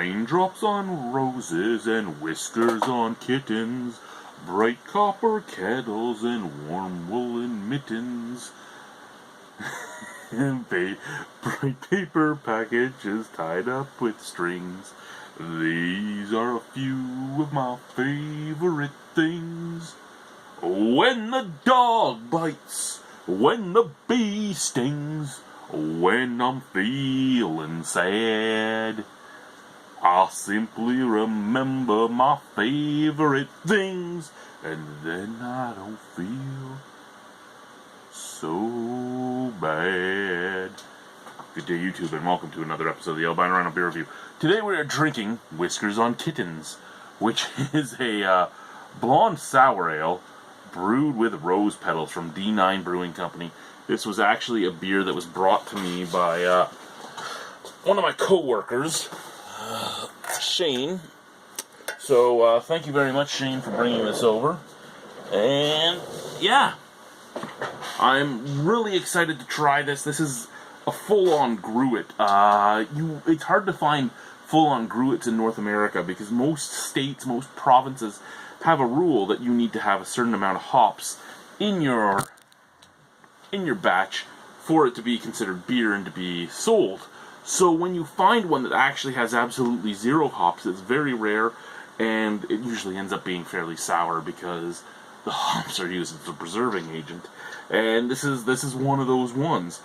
Raindrops on roses and whiskers on kittens, bright copper kettles and warm woolen mittens, and bright paper packages tied up with strings. These are a few of my favorite things. When the dog bites, when the bee stings, when I'm feeling sad, I'll simply remember my favorite things, and then I don't feel so bad. Good day, YouTube, and welcome to another episode of the Albino Rhino Beer Review. Today we are drinking Whiskers on Kittens, which is a blonde sour ale brewed with rose petals from D9 Brewing Company. This was actually a beer that was brought to me by one of my co-workers, Shane. So thank you very much, Shane, for bringing this over. And yeah, I'm really excited to try this. This is a full-on gruit. It's hard to find full-on gruits in North America because most states, most provinces have a rule that you need to have a certain amount of hops in your batch for it to be considered beer and to be sold. So when you find one that actually has absolutely zero hops, it's very rare, and it usually ends up being fairly sour because the hops are used as a preserving agent. And this is one of those ones.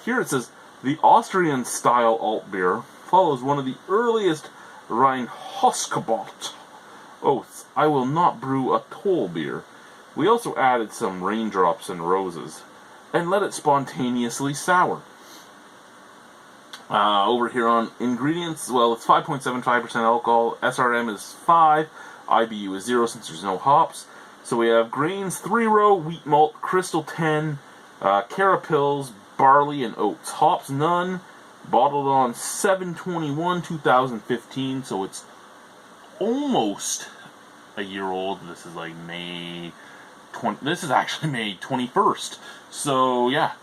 Here it says, the Austrian-style alt beer follows one of the earliest Reinheitsgebot oaths. I will not brew a toll beer. We also added some raindrops and roses, and let it spontaneously sour. Over here on ingredients, well, it's 5.75% alcohol, SRM is 5, IBU is 0 since there's no hops. So we have grains, 3-row, wheat malt, crystal 10, carapils, barley, and oats. Hops, none. Bottled on 7/21/2015, so it's almost a year old. This is like this is actually May 21st. So yeah,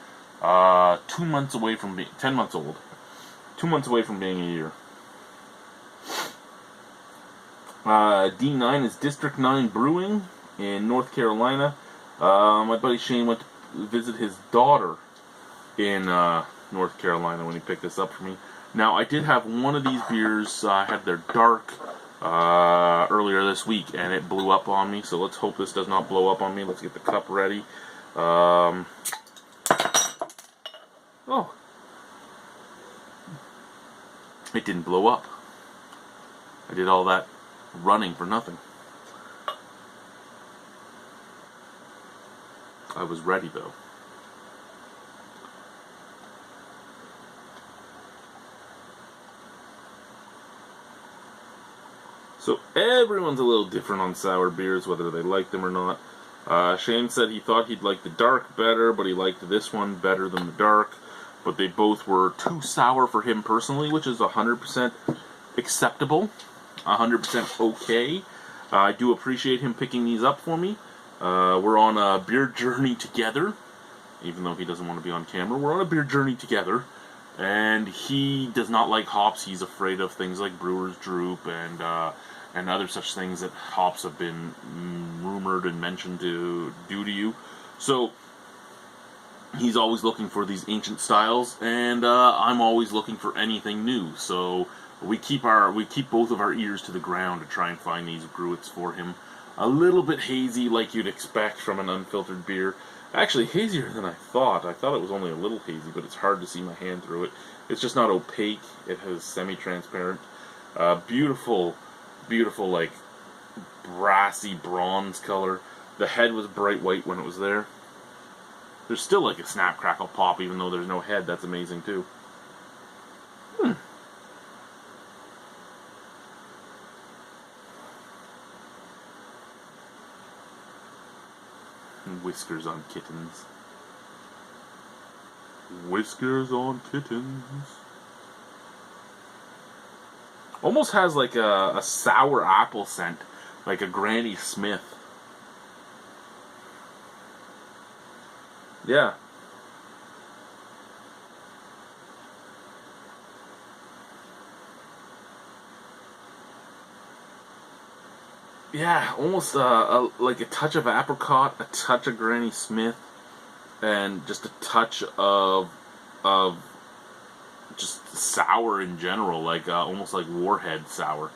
2 months away from being 10 months old. 2 months away from being a year. D9 is District 9 Brewing in North Carolina. My buddy Shane went to visit his daughter in North Carolina when he picked this up for me. Now, I did have one of these beers. I had their dark earlier this week, and it blew up on me. So let's hope this does not blow up on me. Let's get the cup ready. Oh. It didn't blow up. I did all that running for nothing. I was ready, though. So everyone's a little different on sour beers, whether they like them or not. Shane said he thought he'd like the dark better, but he liked this one better than the dark. But they both were too sour for him personally, which is 100% acceptable, 100% okay. I do appreciate him picking these up for me. We're on a beer journey together, even though he doesn't want to be on camera. We're on a beer journey together, and he does not like hops. He's afraid of things like brewer's droop and other such things that hops have been rumored and mentioned to do to you. So he's always looking for these ancient styles, and I'm always looking for anything new. So we keep both of our ears to the ground to try and find these gruits for him. A little bit hazy, like you'd expect from an unfiltered beer. Actually, hazier than I thought. I thought it was only a little hazy, but it's hard to see my hand through it. It's just not opaque. It has semi-transparent. Beautiful, beautiful, like brassy bronze color. The head was bright white when it was there. There's still like a snap, crackle, pop, even though there's no head. That's amazing, too. Whiskers on Kittens. Whiskers on Kittens. Almost has like a sour apple scent, like a Granny Smith. Yeah. yeah, almost like a touch of apricot, a touch of Granny Smith, and just a touch of just sour in general, like almost like Warhead sour,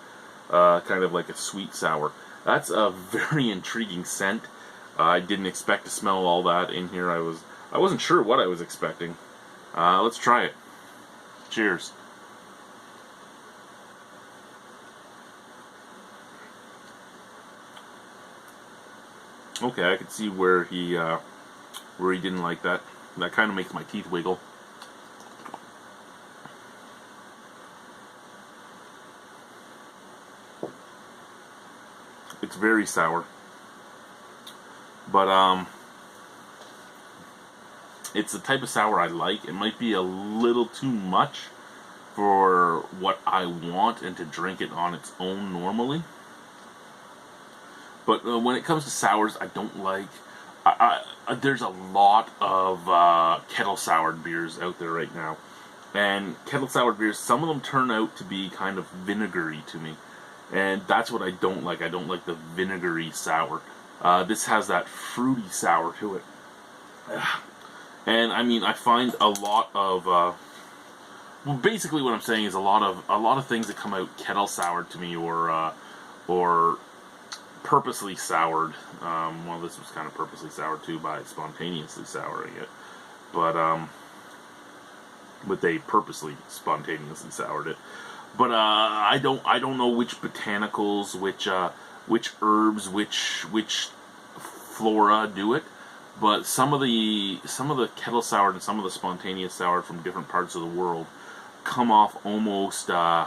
kind of like a sweet sour. That's a very intriguing scent. I didn't expect to smell all that in here. I wasn't sure what I was expecting. Let's try it. Cheers. Okay, I could see where he didn't like that. That kind of makes my teeth wiggle. It's very sour, but it's the type of sour I like. It might be a little too much for what I want and to drink it on its own normally. But when it comes to sours, I don't like. There's a lot of kettle soured beers out there right now, and kettle soured beers. Some of them turn out to be kind of vinegary to me, and that's what I don't like. I don't like the vinegary sour. This has that fruity sour to it, and I mean I find a lot of. Well, basically, what I'm saying is a lot of things that come out kettle soured to me, or purposely soured. Well, this was kind of purposely soured too by spontaneously souring it, but they purposely spontaneously soured it. But I don't know which botanicals, which herbs, which flora do it. But some of the kettle soured and some of the spontaneous soured from different parts of the world come off almost. Would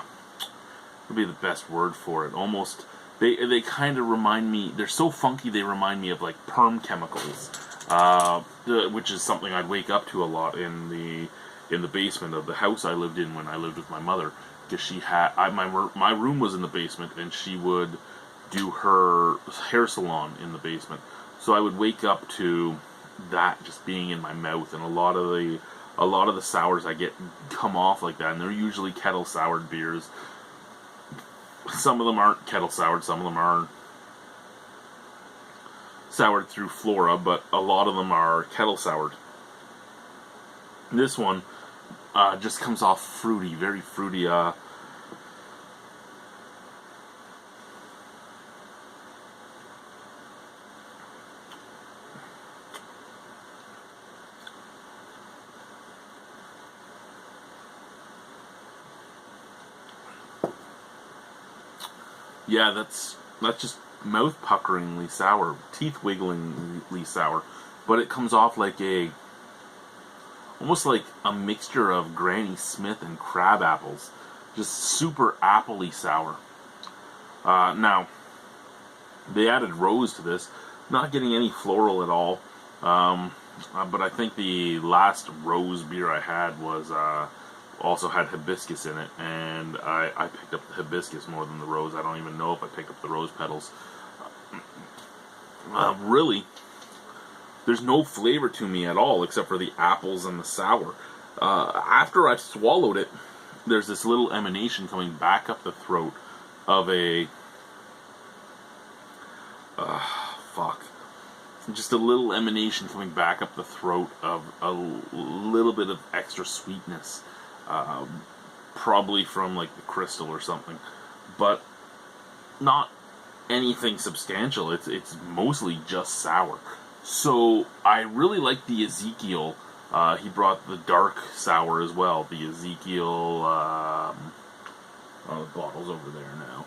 be the best word for it. Almost. They kind of remind me. They're so funky. They remind me of like perm chemicals, which is something I'd wake up to a lot in the basement of the house I lived in when I lived with my mother. Because she had my room was in the basement, and she would do her hair salon in the basement. So I would wake up to that just being in my mouth, and a lot of the sours I get come off like that, and they're usually kettle soured beers. Some of them aren't kettle soured, some of them are soured through flora, but a lot of them are kettle soured. This one just comes off fruity, very fruity. Yeah, that's just mouth puckeringly sour, teeth wigglingly sour, but it comes off like almost like a mixture of Granny Smith and crab apples, just super appley sour. Now, they added rose to this, not getting any floral at all, but I think the last rose beer I had was also had hibiscus in it, and I picked up the hibiscus more than the rose. I don't even know if I picked up the rose petals. Really, there's no flavor to me at all except for the apples and the sour. After I've swallowed it, there's this little emanation coming back up the throat of just a little emanation coming back up the throat of a little bit of extra sweetness. Probably from like the crystal or something, but not anything substantial. It's mostly just sour. So I really like the Ezekiel. He brought the dark sour as well. The Ezekiel. The bottle's over there now.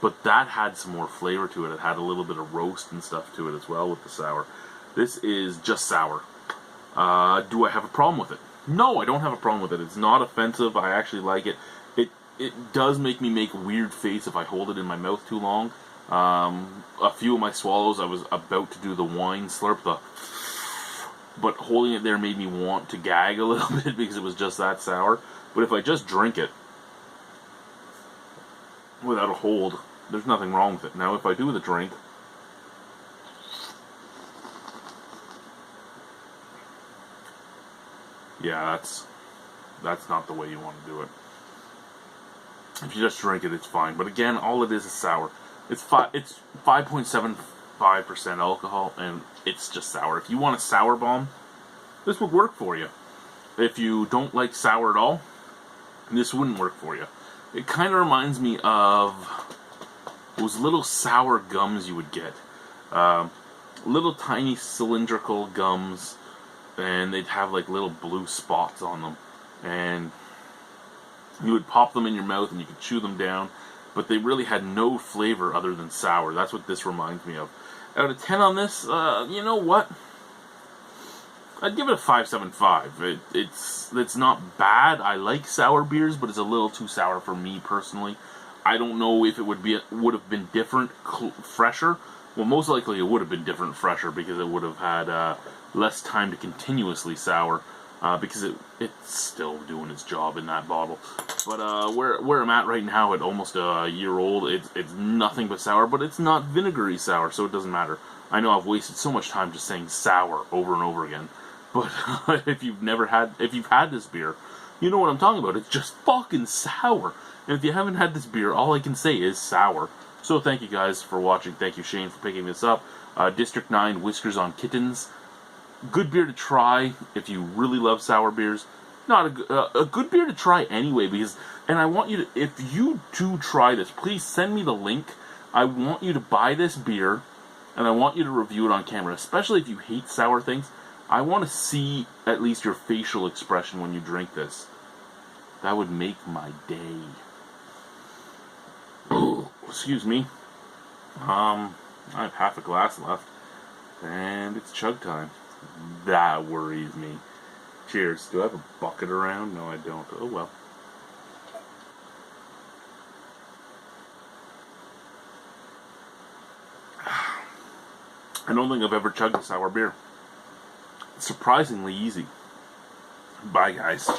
But that had some more flavor to it. It had a little bit of roast and stuff to it as well with the sour. This is just sour. Do I have a problem with it? No, I don't have a problem with it. It's not offensive. I actually like it. It does make me make a weird face if I hold it in my mouth too long. A few of my swallows, I was about to do the wine slurp, but holding it there made me want to gag a little bit because it was just that sour. But if I just drink it without a hold, there's nothing wrong with it. Now, if I do the drink, yeah, that's not the way you want to do it. If you just drink it, it's fine. But again, all it is sour. It's 5.75% alcohol, and it's just sour. If you want a sour bomb, this would work for you. If you don't like sour at all, this wouldn't work for you. It kind of reminds me of those little sour gums you would get. Little tiny cylindrical gums, and they'd have like little blue spots on them. And you would pop them in your mouth and you could chew them down, but they really had no flavor other than sour. That's what this reminds me of. Out of 10 on this, you know what? I'd give it a 5.75. It's not bad. I like sour beers, but it's a little too sour for me personally. I don't know if it would have been different, fresher. Well, most likely it would have been different, fresher, because it would have had less time to continuously sour. Because it's still doing its job in that bottle. But where I'm at right now, at almost a year old, it's nothing but sour, but it's not vinegary sour, so it doesn't matter. I know I've wasted so much time just saying sour over and over again, but if you've had this beer, you know what I'm talking about. It's just fucking sour. And if you haven't had this beer, all I can say is sour. So thank you guys for watching. Thank you, Shane, for picking this up. District 9 Whiskers on Kittens. Good beer to try if you really love sour beers. Not a good beer to try anyway, because, and I want you to, if you do try this, please send me the link. I want you to buy this beer, and I want you to review it on camera, especially if you hate sour things. I want to see at least your facial expression when you drink this. That would make my day. Excuse me. I have half a glass left, and it's chug time. That worries me. Cheers. Do I have a bucket around? No, I don't. Oh well. I don't think I've ever chugged a sour beer. It's surprisingly easy. Bye, guys.